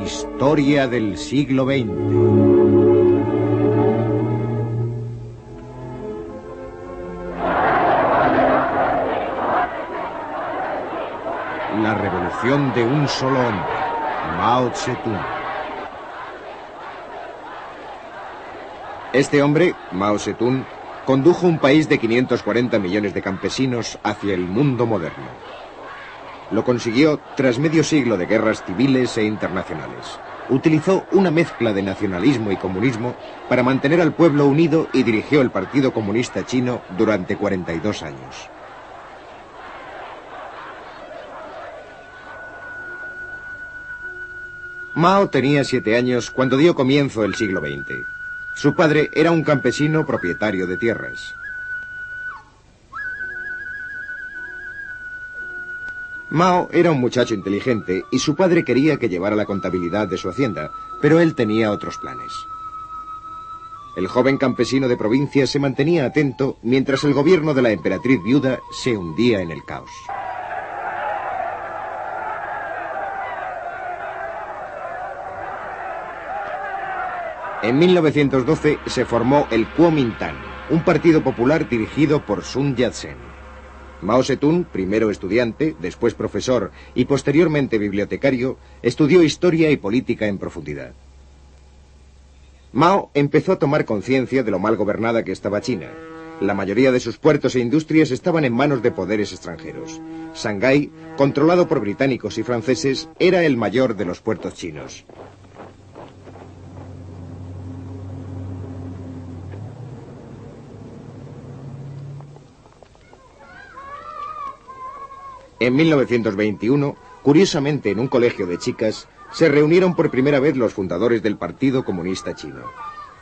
Historia del siglo XX. La revolución de un solo hombre, Mao Zedong. Este hombre, Mao Zedong, condujo un país de 540 millones de campesinos hacia el mundo moderno. Lo consiguió tras medio siglo de guerras civiles e internacionales. Utilizó una mezcla de nacionalismo y comunismo para mantener al pueblo unido y dirigió el Partido Comunista Chino durante 42 años. Mao tenía 7 años cuando dio comienzo el siglo XX. Su padre era un campesino propietario de tierras. Mao era un muchacho inteligente y su padre quería que llevara la contabilidad de su hacienda, pero él tenía otros planes. El joven campesino de provincia se mantenía atento mientras el gobierno de la emperatriz viuda se hundía en el caos. En 1912 se formó el Kuomintang, un partido popular dirigido por Sun Yat-sen. Mao Zedong, primero estudiante, después profesor y posteriormente bibliotecario, estudió historia y política en profundidad. Mao empezó a tomar conciencia de lo mal gobernada que estaba China. La mayoría de sus puertos e industrias estaban en manos de poderes extranjeros. Shanghái, controlado por británicos y franceses, era el mayor de los puertos chinos. En 1921, curiosamente en un colegio de chicas, se reunieron por primera vez los fundadores del Partido Comunista Chino.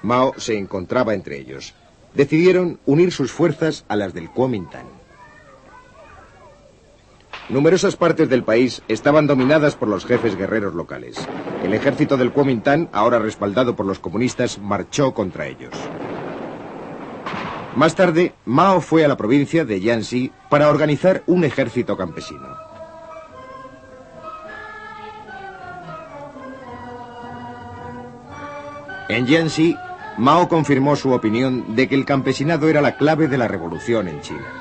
Mao se encontraba entre ellos. Decidieron unir sus fuerzas a las del Kuomintang. Numerosas partes del país estaban dominadas por los jefes guerreros locales. El ejército del Kuomintang, ahora respaldado por los comunistas, marchó contra ellos. Más tarde, Mao fue a la provincia de Jiangxi para organizar un ejército campesino. En Jiangxi, Mao confirmó su opinión de que el campesinado era la clave de la revolución en China.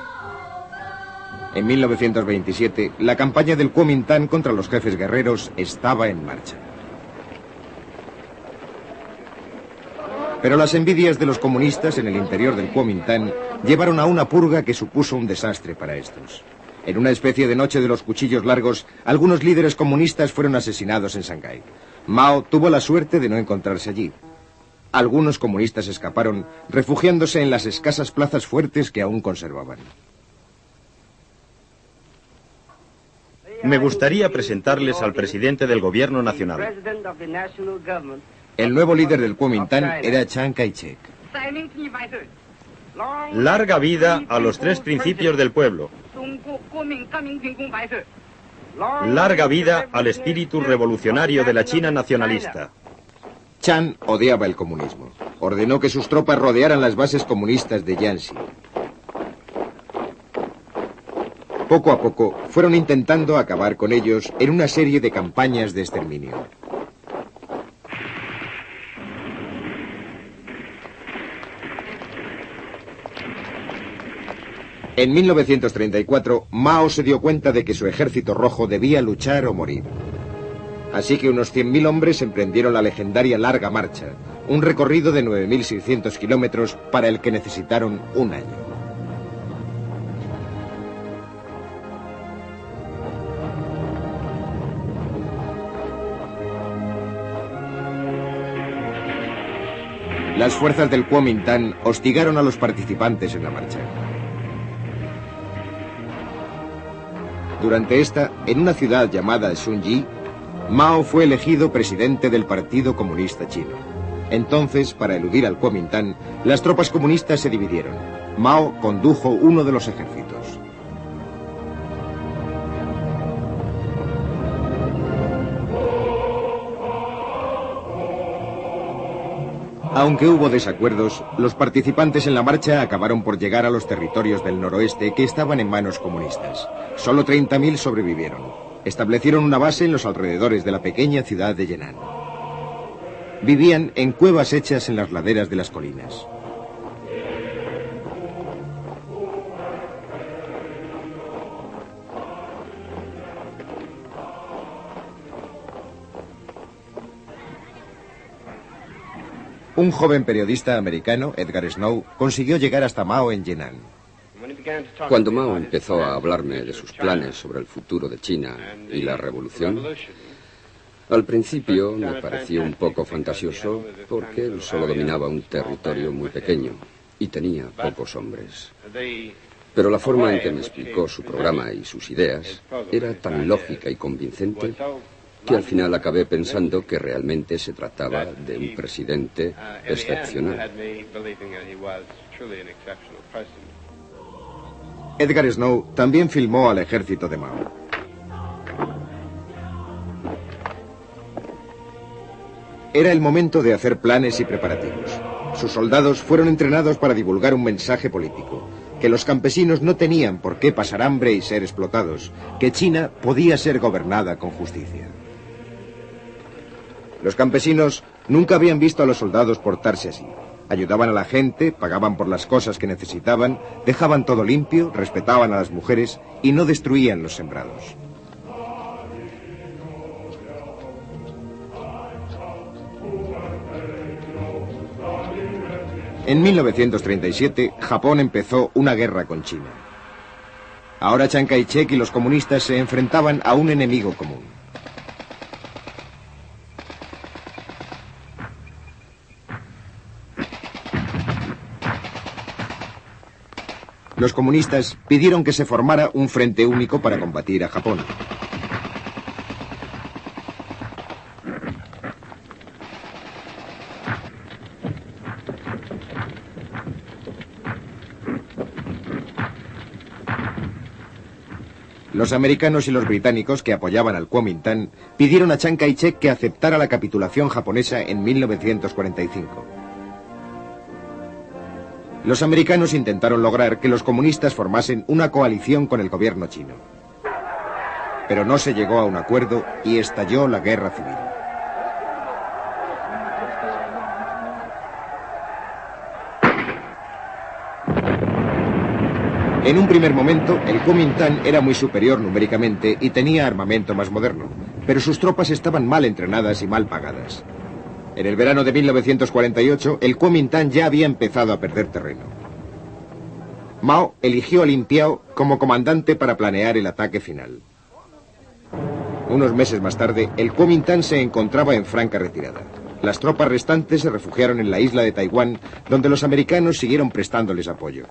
En 1927, la campaña del Kuomintang contra los jefes guerreros estaba en marcha. Pero las envidias de los comunistas en el interior del Kuomintang llevaron a una purga que supuso un desastre para estos. En una especie de noche de los cuchillos largos, algunos líderes comunistas fueron asesinados en Shanghái. Mao tuvo la suerte de no encontrarse allí. Algunos comunistas escaparon, refugiándose en las escasas plazas fuertes que aún conservaban. Me gustaría presentarles al presidente del gobierno nacional. El nuevo líder del Kuomintang era Chiang Kai-shek. Larga vida a los 3 principios del pueblo. Larga vida al espíritu revolucionario de la China nacionalista. Chiang odiaba el comunismo. Ordenó que sus tropas rodearan las bases comunistas de Jiangxi. Poco a poco fueron intentando acabar con ellos en una serie de campañas de exterminio. En 1934, Mao se dio cuenta de que su ejército rojo debía luchar o morir. Así que unos 100.000 hombres emprendieron la legendaria Larga Marcha, un recorrido de 9.600 kilómetros para el que necesitaron un año. Las fuerzas del Kuomintang hostigaron a los participantes en la marcha. Durante esta, en una ciudad llamada Shunji, Mao fue elegido presidente del Partido Comunista Chino. Entonces, para eludir al Kuomintang, las tropas comunistas se dividieron. Mao condujo uno de los ejércitos. Aunque hubo desacuerdos, los participantes en la marcha acabaron por llegar a los territorios del noroeste que estaban en manos comunistas. Solo 30.000 sobrevivieron. Establecieron una base en los alrededores de la pequeña ciudad de Yenan. Vivían en cuevas hechas en las laderas de las colinas. Un joven periodista americano, Edgar Snow, consiguió llegar hasta Mao en Yenan. Cuando Mao empezó a hablarme de sus planes sobre el futuro de China y la revolución, al principio me pareció un poco fantasioso porque él solo dominaba un territorio muy pequeño y tenía pocos hombres. Pero la forma en que me explicó su programa y sus ideas era tan lógica y convincente que al final acabé pensando que realmente se trataba de un presidente excepcional. Edgar Snow también filmó al ejército de Mao. Era el momento de hacer planes y preparativos. Sus soldados fueron entrenados para divulgar un mensaje político, que los campesinos no tenían por qué pasar hambre y ser explotados, que China podía ser gobernada con justicia. Los campesinos nunca habían visto a los soldados portarse así. Ayudaban a la gente, pagaban por las cosas que necesitaban, dejaban todo limpio, respetaban a las mujeres y no destruían los sembrados. En 1937, Japón empezó una guerra con China. Ahora Chiang Kai-shek y los comunistas se enfrentaban a un enemigo común. Los comunistas pidieron que se formara un frente único para combatir a Japón. Los americanos y los británicos que apoyaban al Kuomintang pidieron a Chiang Kai-shek que aceptara la capitulación japonesa en 1945. Los americanos intentaron lograr que los comunistas formasen una coalición con el gobierno chino. Pero no se llegó a un acuerdo y estalló la guerra civil. En un primer momento, el Kuomintang era muy superior numéricamente y tenía armamento más moderno, pero sus tropas estaban mal entrenadas y mal pagadas. En el verano de 1948, el Kuomintang ya había empezado a perder terreno. Mao eligió a Lin Piao como comandante para planear el ataque final. Unos meses más tarde, el Kuomintang se encontraba en franca retirada. Las tropas restantes se refugiaron en la isla de Taiwán, donde los americanos siguieron prestándoles apoyo.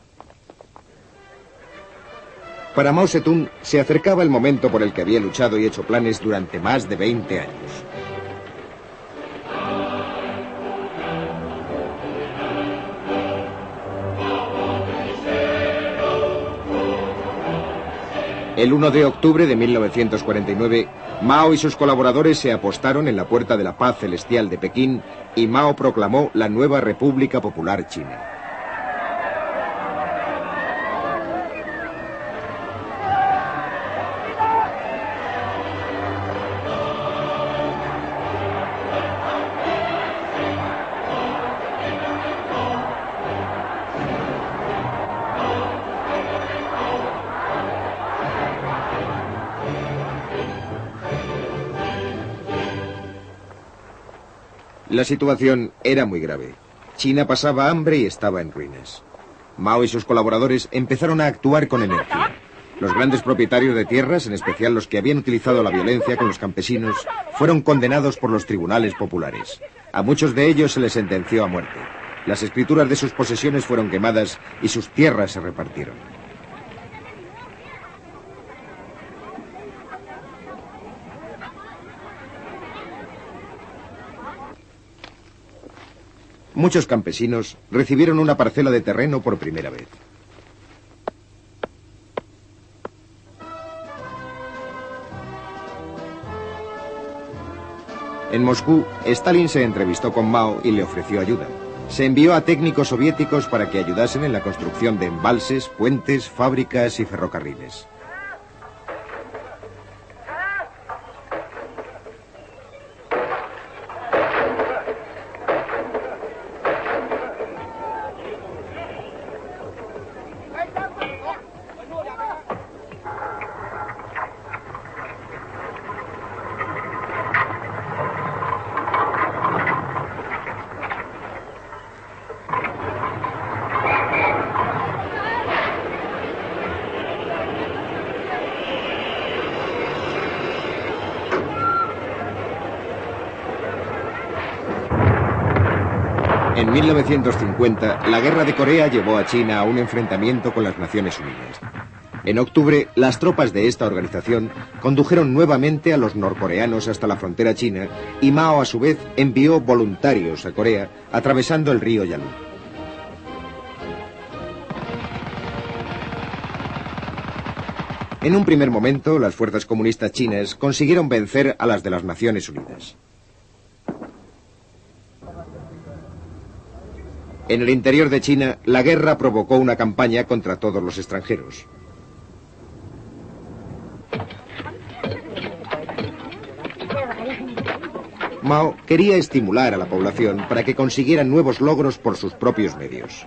Para Mao Zedong se acercaba el momento por el que había luchado y hecho planes durante más de 20 años. El 1 de octubre de 1949, Mao y sus colaboradores se apostaron en la Puerta de la Paz Celestial de Pekín y Mao proclamó la nueva República Popular China. La situación era muy grave. China pasaba hambre y estaba en ruinas. Mao y sus colaboradores empezaron a actuar con energía. Los grandes propietarios de tierras, en especial los que habían utilizado la violencia con los campesinos, fueron condenados por los tribunales populares. A muchos de ellos se les sentenció a muerte. Las escrituras de sus posesiones fueron quemadas y sus tierras se repartieron. Muchos campesinos recibieron una parcela de terreno por primera vez. En Moscú, Stalin se entrevistó con Mao y le ofreció ayuda. Se envió a técnicos soviéticos para que ayudasen en la construcción de embalses, puentes, fábricas y ferrocarriles. En 1950, la Guerra de Corea llevó a China a un enfrentamiento con las Naciones Unidas. En octubre, las tropas de esta organización condujeron nuevamente a los norcoreanos hasta la frontera china y Mao, a su vez, envió voluntarios a Corea atravesando el río Yalu. En un primer momento, las fuerzas comunistas chinas consiguieron vencer a las de las Naciones Unidas. En el interior de China, la guerra provocó una campaña contra todos los extranjeros. Mao quería estimular a la población para que consiguieran nuevos logros por sus propios medios.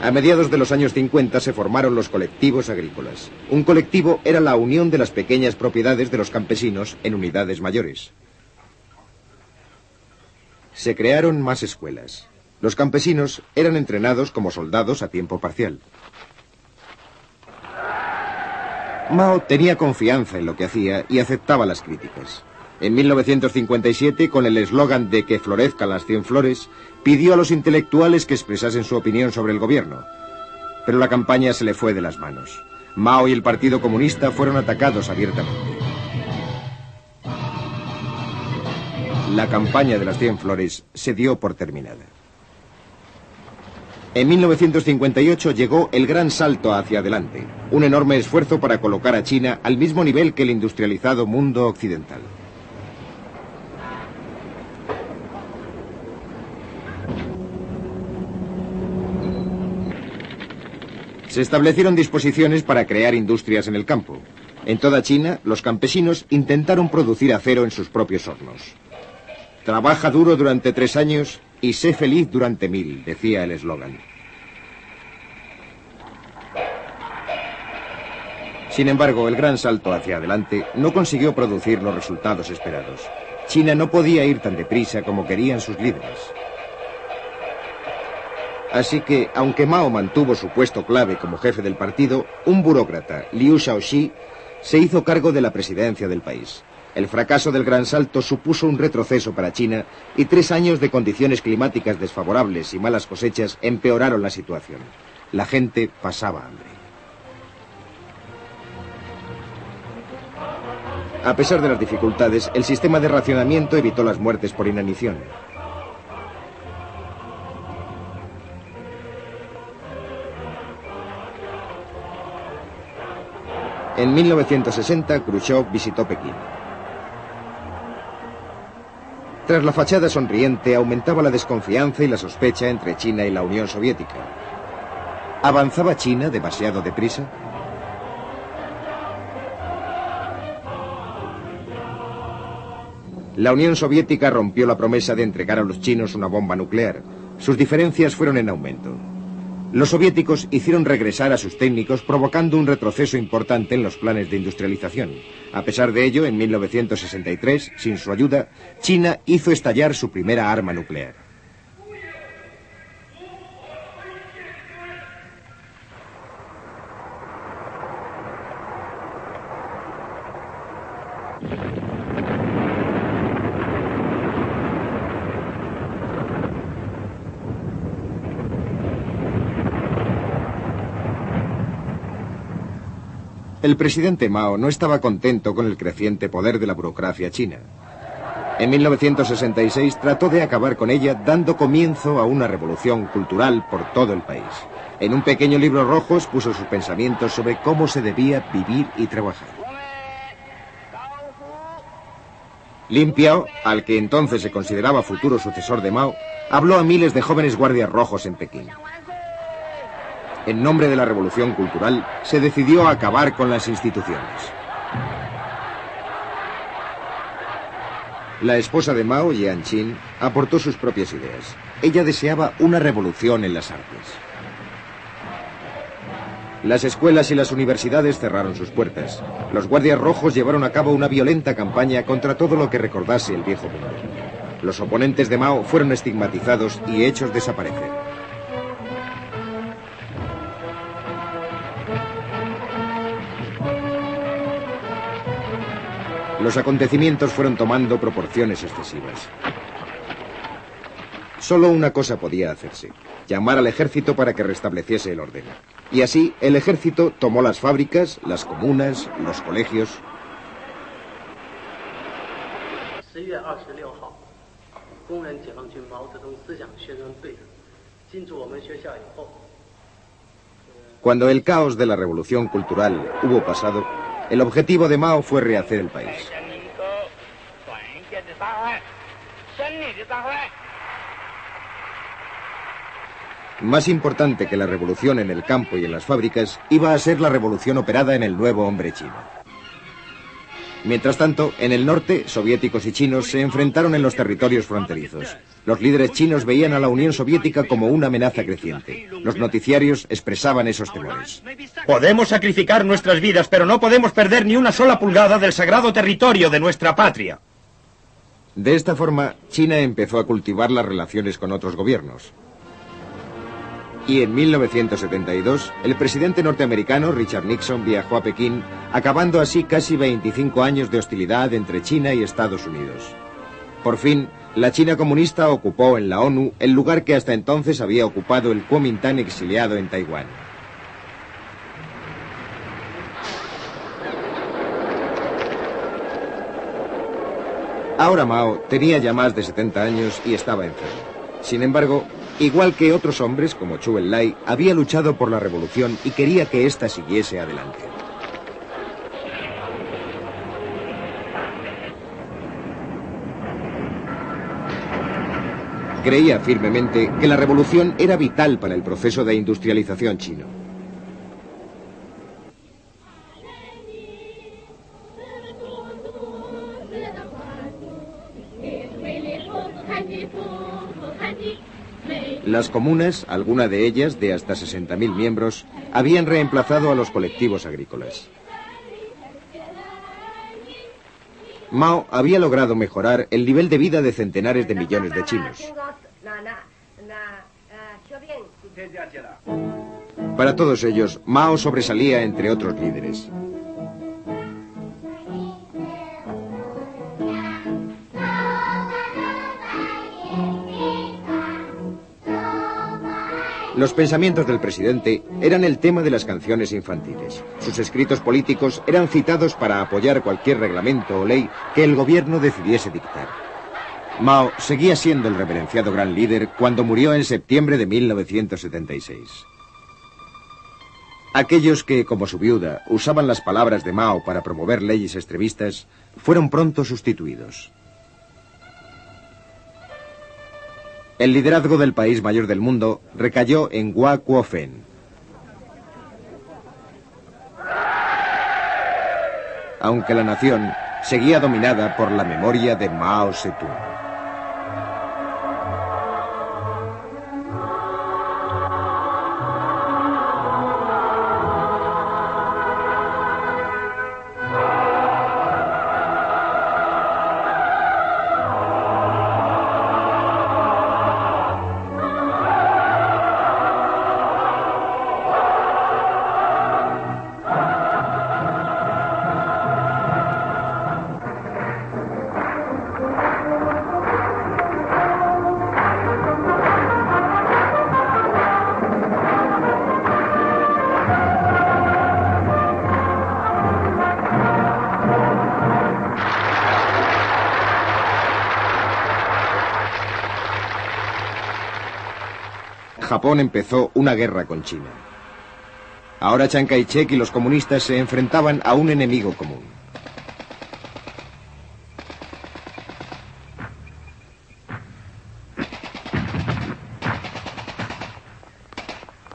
A mediados de los años 50 se formaron los colectivos agrícolas. Un colectivo era la unión de las pequeñas propiedades de los campesinos en unidades mayores. Se crearon más escuelas. Los campesinos eran entrenados como soldados a tiempo parcial. Mao tenía confianza en lo que hacía y aceptaba las críticas. En 1957, con el eslogan de que florezcan las 100 flores, pidió a los intelectuales que expresasen su opinión sobre el gobierno. Pero la campaña se le fue de las manos. Mao y el Partido Comunista fueron atacados abiertamente. La campaña de las 100 flores se dio por terminada. En 1958 llegó el gran salto hacia adelante, un enorme esfuerzo para colocar a China al mismo nivel que el industrializado mundo occidental. Se establecieron disposiciones para crear industrias en el campo. En toda China, los campesinos intentaron producir acero en sus propios hornos. Trabaja duro durante 3 años y sé feliz durante 1000, decía el eslogan. Sin embargo, el gran salto hacia adelante no consiguió producir los resultados esperados. China no podía ir tan deprisa como querían sus líderes. Así que, aunque Mao mantuvo su puesto clave como jefe del partido, un burócrata, Liu Shaoxi, se hizo cargo de la presidencia del país. El fracaso del gran salto supuso un retroceso para China y 3 años de condiciones climáticas desfavorables y malas cosechas empeoraron la situación. La gente pasaba hambre. A pesar de las dificultades, el sistema de racionamiento evitó las muertes por inanición. En 1960, Khrushchev visitó Pekín. Tras la fachada sonriente, aumentaba la desconfianza y la sospecha entre China y la Unión Soviética. ¿Avanzaba China demasiado deprisa? La Unión Soviética rompió la promesa de entregar a los chinos una bomba nuclear. Sus diferencias fueron en aumento. Los soviéticos hicieron regresar a sus técnicos, provocando un retroceso importante en los planes de industrialización. A pesar de ello, en 1963, sin su ayuda, China hizo estallar su primera arma nuclear. El presidente Mao no estaba contento con el creciente poder de la burocracia china. En 1966 trató de acabar con ella, dando comienzo a una revolución cultural por todo el país. En un pequeño libro rojo expuso sus pensamientos sobre cómo se debía vivir y trabajar. Lin Piao, al que entonces se consideraba futuro sucesor de Mao, habló a miles de jóvenes guardias rojos en Pekín. En nombre de la revolución cultural, se decidió acabar con las instituciones. La esposa de Mao, Jiang Qin, aportó sus propias ideas. Ella deseaba una revolución en las artes. Las escuelas y las universidades cerraron sus puertas. Los guardias rojos llevaron a cabo una violenta campaña contra todo lo que recordase el viejo mundo. Los oponentes de Mao fueron estigmatizados y hechos desaparecer. los acontecimientos fueron tomando proporciones excesivas. Solo una cosa podía hacerse: llamar al ejército para que restableciese el orden. Y así, el ejército tomó las fábricas, las comunas, los colegios. Cuando el caos de la revolución cultural hubo pasado, el objetivo de Mao fue rehacer el país. Más importante que la revolución en el campo y en las fábricas, iba a ser la revolución operada en el nuevo hombre chino. Mientras tanto, en el norte, soviéticos y chinos se enfrentaron en los territorios fronterizos. Los líderes chinos veían a la Unión Soviética como una amenaza creciente. Los noticiarios expresaban esos temores. Podemos sacrificar nuestras vidas, pero no podemos perder ni una sola pulgada del sagrado territorio de nuestra patria. De esta forma, China empezó a cultivar las relaciones con otros gobiernos. Y en 1972, el presidente norteamericano Richard Nixon viajó a Pekín, acabando así casi 25 años de hostilidad entre China y Estados Unidos. Por fin, la China comunista ocupó en la ONU el lugar que hasta entonces había ocupado el Kuomintang exiliado en Taiwán. Ahora Mao tenía ya más de 70 años y estaba enfermo. Sin embargo, igual que otros hombres como Zhou Enlai, había luchado por la revolución y quería que ésta siguiese adelante. Creía firmemente que la revolución era vital para el proceso de industrialización chino. Las comunas, alguna de ellas de hasta 60.000 miembros, habían reemplazado a los colectivos agrícolas. Mao había logrado mejorar el nivel de vida de centenares de millones de chinos. Para todos ellos, Mao sobresalía entre otros líderes. Los pensamientos del presidente eran el tema de las canciones infantiles. Sus escritos políticos eran citados para apoyar cualquier reglamento o ley que el gobierno decidiese dictar. Mao seguía siendo el reverenciado gran líder cuando murió en septiembre de 1976. Aquellos que, como su viuda, usaban las palabras de Mao para promover leyes extremistas, fueron pronto sustituidos. El liderazgo del país mayor del mundo recayó en Hua Kuo-fen. Aunque la nación seguía dominada por la memoria de Mao Zedong. Japón empezó una guerra con China. Ahora Chiang Kai-shek y los comunistas se enfrentaban a un enemigo común.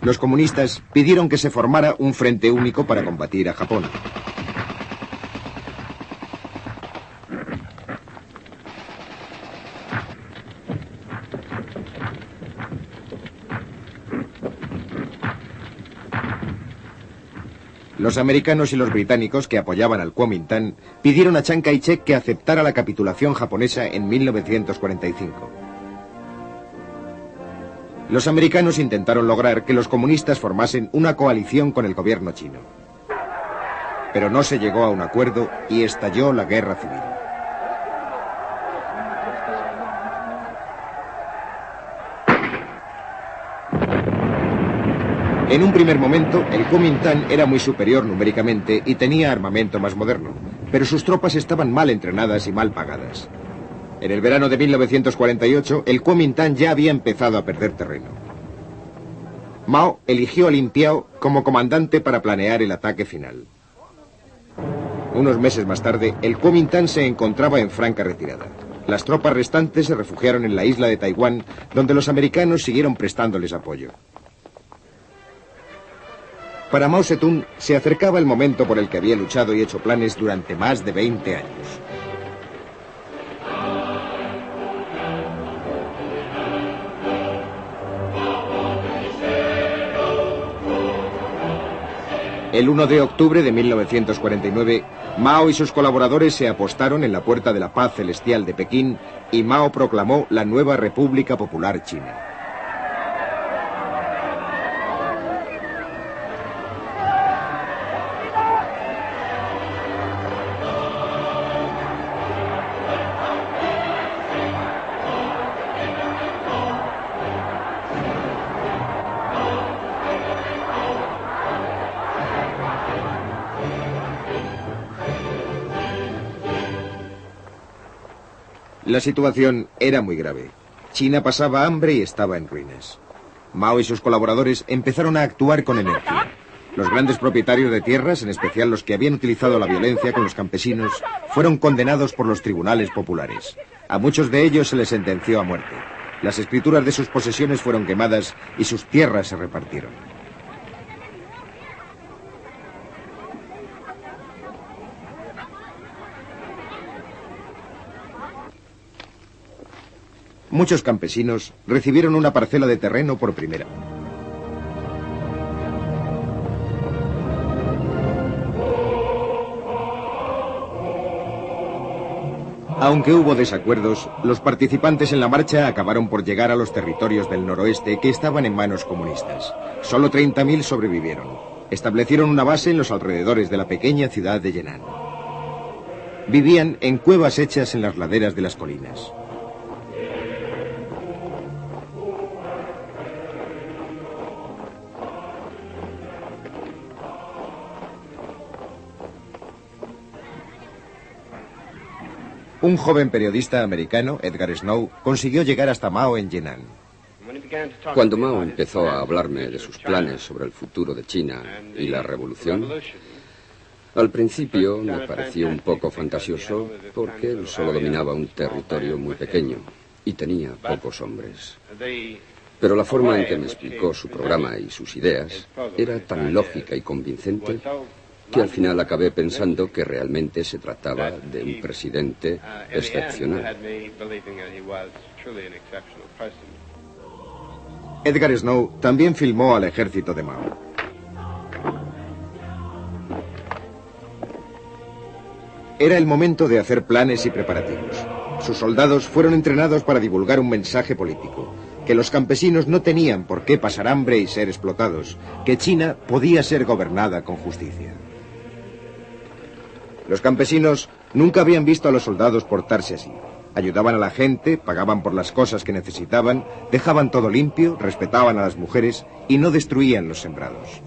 Los comunistas pidieron que se formara un frente único para combatir a Japón. Los americanos y los británicos que apoyaban al Kuomintang pidieron a Chiang Kai-shek que aceptara la capitulación japonesa en 1945. Los americanos intentaron lograr que los comunistas formasen una coalición con el gobierno chino. pero no se llegó a un acuerdo y estalló la guerra civil. En un primer momento, el Kuomintang era muy superior numéricamente y tenía armamento más moderno, pero sus tropas estaban mal entrenadas y mal pagadas. En el verano de 1948, el Kuomintang ya había empezado a perder terreno. Mao eligió a Lin Piao como comandante para planear el ataque final. Unos meses más tarde, el Kuomintang se encontraba en franca retirada. Las tropas restantes se refugiaron en la isla de Taiwán, donde los americanos siguieron prestándoles apoyo. Para Mao Zedong se acercaba el momento por el que había luchado y hecho planes durante más de 20 años. El 1 de octubre de 1949, Mao y sus colaboradores se apostaron en la Puerta de la Paz Celestial de Pekín y Mao proclamó la nueva República Popular China. La situación era muy grave. China pasaba hambre y estaba en ruinas. Mao y sus colaboradores empezaron a actuar con energía. Los grandes propietarios de tierras, en especial los que habían utilizado la violencia con los campesinos, fueron condenados por los tribunales populares. A muchos de ellos se les sentenció a muerte. Las escrituras de sus posesiones fueron quemadas y sus tierras se repartieron. Muchos campesinos recibieron una parcela de terreno por primera vez. Aunque hubo desacuerdos, los participantes en la marcha acabaron por llegar a los territorios del noroeste que estaban en manos comunistas. Solo 30.000 sobrevivieron. Establecieron una base en los alrededores de la pequeña ciudad de Yenan. Vivían en cuevas hechas en las laderas de las colinas. Un joven periodista americano, Edgar Snow, consiguió llegar hasta Mao en Yenan. Cuando Mao empezó a hablarme de sus planes sobre el futuro de China y la revolución, al principio me pareció un poco fantasioso porque él solo dominaba un territorio muy pequeño y tenía pocos hombres. Pero la forma en que me explicó su programa y sus ideas era tan lógica y convincente que al final acabé pensando que realmente se trataba de un presidente excepcional. Edgar Snow también filmó al ejército de Mao. Era el momento de hacer planes y preparativos. Sus soldados fueron entrenados para divulgar un mensaje político, que los campesinos no tenían por qué pasar hambre y ser explotados, que China podía ser gobernada con justicia. Los campesinos nunca habían visto a los soldados portarse así. Ayudaban a la gente, pagaban por las cosas que necesitaban, dejaban todo limpio, respetaban a las mujeres y no destruían los sembrados.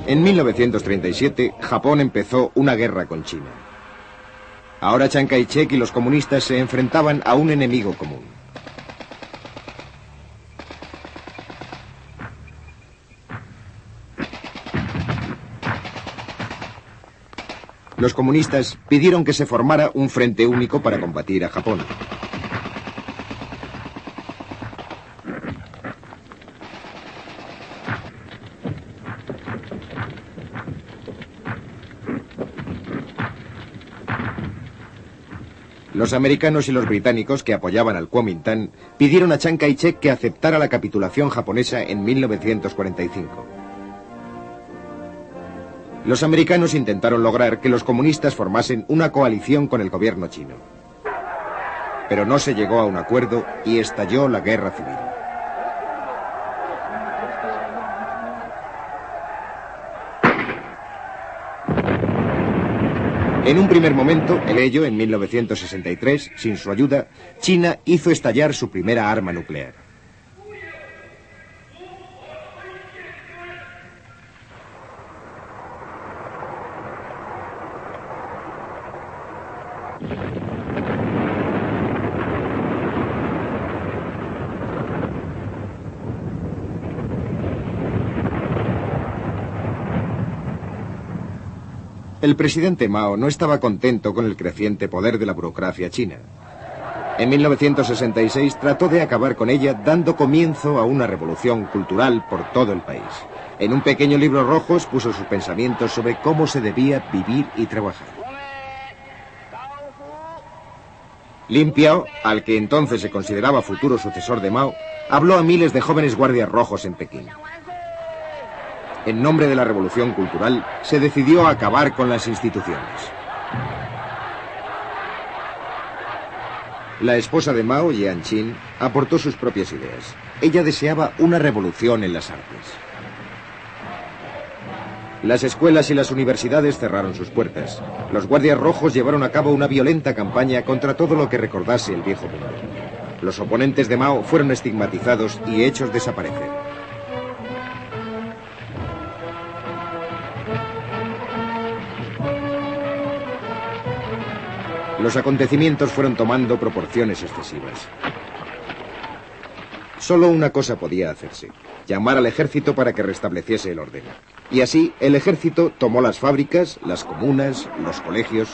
En 1937, Japón empezó una guerra con China. Ahora Chiang Kai-shek y los comunistas se enfrentaban a un enemigo común. Los comunistas pidieron que se formara un frente único para combatir a Japón. Los americanos y los británicos que apoyaban al Kuomintang pidieron a Chiang Kai-shek que aceptara la capitulación japonesa en 1945. Los americanos intentaron lograr que los comunistas formasen una coalición con el gobierno chino. pero no se llegó a un acuerdo y estalló la guerra civil. En un primer momento, en 1963, sin su ayuda, China hizo estallar su primera arma nuclear. El presidente Mao no estaba contento con el creciente poder de la burocracia china. En 1966 trató de acabar con ella dando comienzo a una revolución cultural por todo el país. En un pequeño libro rojo expuso sus pensamientos sobre cómo se debía vivir y trabajar. Lin Piao, al que entonces se consideraba futuro sucesor de Mao, habló a miles de jóvenes guardias rojos en Pekín. En nombre de la revolución cultural, se decidió acabar con las instituciones. La esposa de Mao, Jiang Qin, aportó sus propias ideas. Ella deseaba una revolución en las artes. Las escuelas y las universidades cerraron sus puertas. Los guardias rojos llevaron a cabo una violenta campaña contra todo lo que recordase el viejo mundo. Los oponentes de Mao fueron estigmatizados y hechos desaparecer. Los acontecimientos fueron tomando proporciones excesivas. Solo una cosa podía hacerse: llamar al ejército para que restableciese el orden. Y así, el ejército tomó las fábricas, las comunas, los colegios.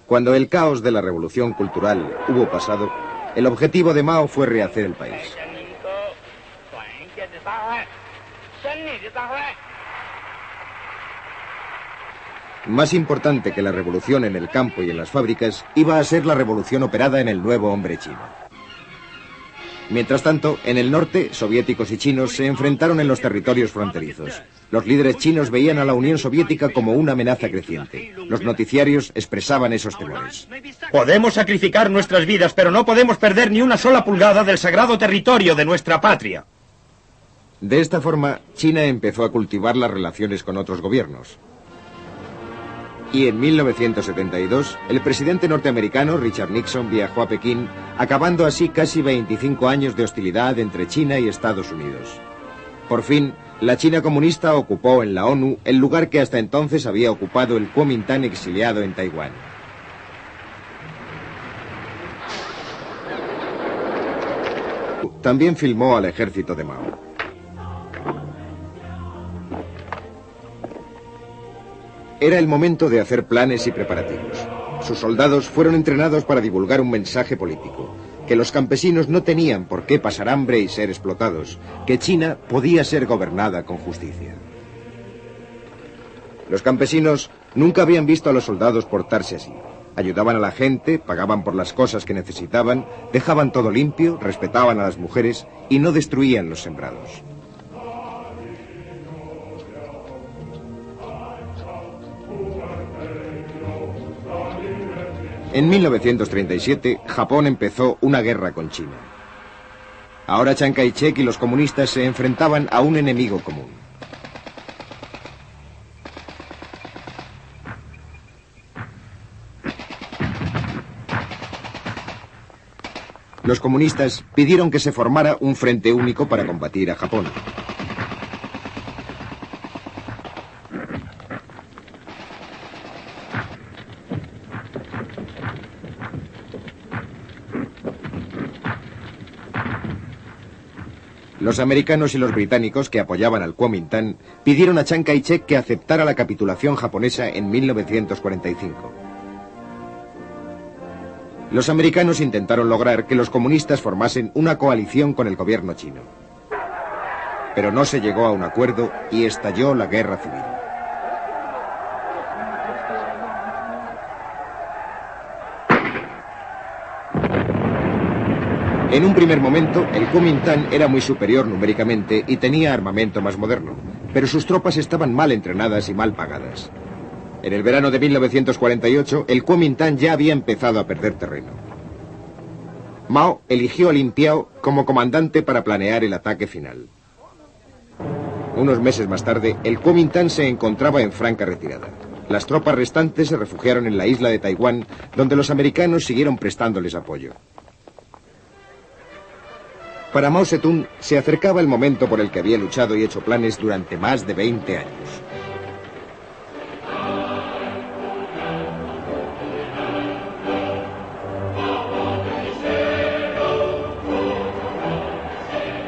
Cuando el caos de la revolución cultural hubo pasado, el objetivo de Mao fue rehacer el país. Más importante que la revolución en el campo y en las fábricas, iba a ser la revolución operada en el nuevo hombre chino. Mientras tanto, en el norte, soviéticos y chinos se enfrentaron en los territorios fronterizos. Los líderes chinos veían a la Unión Soviética como una amenaza creciente. Los noticiarios expresaban esos temores. Podemos sacrificar nuestras vidas, pero no podemos perder ni una sola pulgada del sagrado territorio de nuestra patria. De esta forma, China empezó a cultivar las relaciones con otros gobiernos. Y en 1972, el presidente norteamericano Richard Nixon viajó a Pekín, acabando así casi 25 años de hostilidad entre China y Estados Unidos. Por fin, la China comunista ocupó en la ONU el lugar que hasta entonces había ocupado el Kuomintang exiliado en Taiwán. También filmó al ejército de Mao. Era el momento de hacer planes y preparativos. Sus soldados fueron entrenados para divulgar un mensaje político: que los campesinos no tenían por qué pasar hambre y ser explotados, que China podía ser gobernada con justicia. Los campesinos nunca habían visto a los soldados portarse así. Ayudaban a la gente, pagaban por las cosas que necesitaban, dejaban todo limpio, respetaban a las mujeres y no destruían los sembrados. En 1937, Japón empezó una guerra con China. Ahora Chiang Kai-shek y los comunistas se enfrentaban a un enemigo común. Los comunistas pidieron que se formara un frente único para combatir a Japón. Los americanos y los británicos, que apoyaban al Kuomintang, pidieron a Chiang Kai-shek que aceptara la capitulación japonesa en 1945. Los americanos intentaron lograr que los comunistas formasen una coalición con el gobierno chino. Pero no se llegó a un acuerdo y estalló la guerra civil. En un primer momento, el Kuomintang era muy superior numéricamente y tenía armamento más moderno, pero sus tropas estaban mal entrenadas y mal pagadas. En el verano de 1948, el Kuomintang ya había empezado a perder terreno. Mao eligió a Lin Piao como comandante para planear el ataque final. Unos meses más tarde, el Kuomintang se encontraba en franca retirada. Las tropas restantes se refugiaron en la isla de Taiwán, donde los americanos siguieron prestándoles apoyo. Para Mao Zedong se acercaba el momento por el que había luchado y hecho planes durante más de 20 años.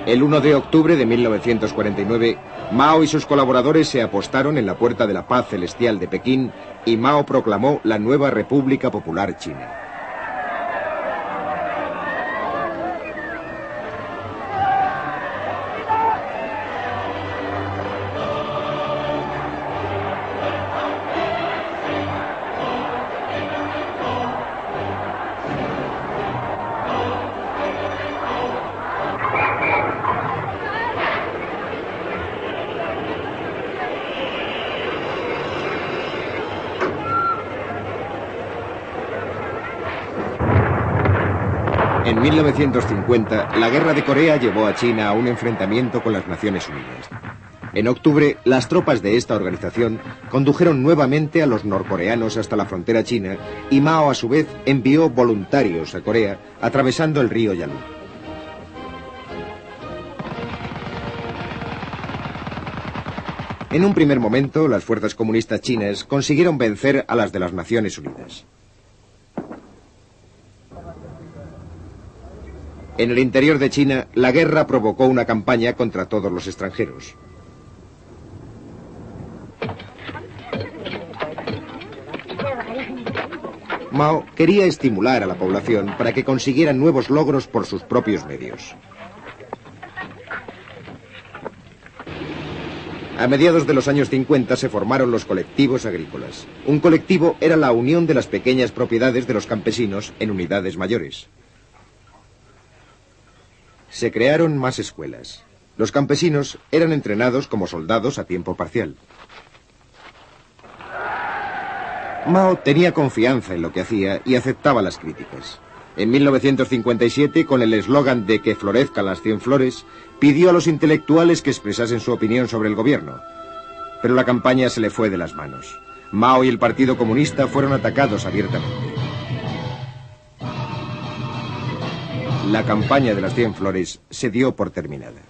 El 1 de octubre de 1949, Mao y sus colaboradores se apostaron en la Puerta de la Paz Celestial de Pekín y Mao proclamó la nueva República Popular China. En 1950, la Guerra de Corea llevó a China a un enfrentamiento con las Naciones Unidas. En octubre, las tropas de esta organización condujeron nuevamente a los norcoreanos hasta la frontera china y Mao, a su vez, envió voluntarios a Corea atravesando el río Yalu. En un primer momento, las fuerzas comunistas chinas consiguieron vencer a las de las Naciones Unidas. En el interior de China, la guerra provocó una campaña contra todos los extranjeros. Mao quería estimular a la población para que consiguieran nuevos logros por sus propios medios. A mediados de los años 50 se formaron los colectivos agrícolas. Un colectivo era la unión de las pequeñas propiedades de los campesinos en unidades mayores. Se crearon más escuelas. Los campesinos eran entrenados como soldados a tiempo parcial. Mao tenía confianza en lo que hacía y aceptaba las críticas. En 1957, con el eslogan de que florezcan las 100 flores, pidió a los intelectuales que expresasen su opinión sobre el gobierno. Pero la campaña se le fue de las manos. Mao y el Partido Comunista fueron atacados abiertamente. La campaña de las 100 flores se dio por terminada.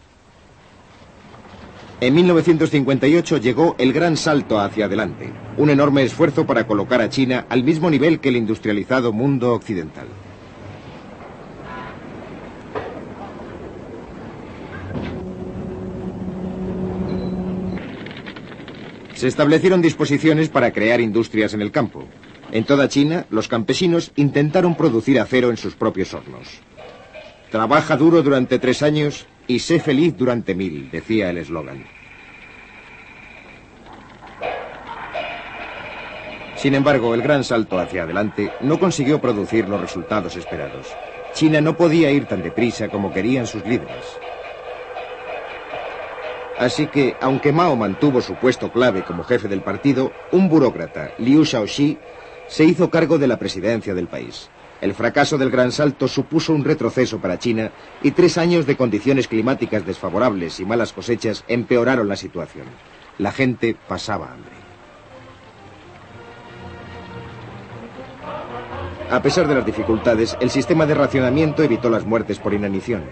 En 1958 llegó el gran salto hacia adelante, un enorme esfuerzo para colocar a China al mismo nivel que el industrializado mundo occidental. Se establecieron disposiciones para crear industrias en el campo. En toda China, los campesinos intentaron producir acero en sus propios hornos. Trabaja duro durante 3 años y sé feliz durante 1000, decía el eslogan. Sin embargo, el gran salto hacia adelante no consiguió producir los resultados esperados. China no podía ir tan deprisa como querían sus líderes. Así que, aunque Mao mantuvo su puesto clave como jefe del partido, un burócrata, Liu Shaoxi, se hizo cargo de la presidencia del país. El fracaso del gran salto supuso un retroceso para China y 3 años de condiciones climáticas desfavorables y malas cosechas empeoraron la situación. La gente pasaba hambre. A pesar de las dificultades, el sistema de racionamiento evitó las muertes por inanición.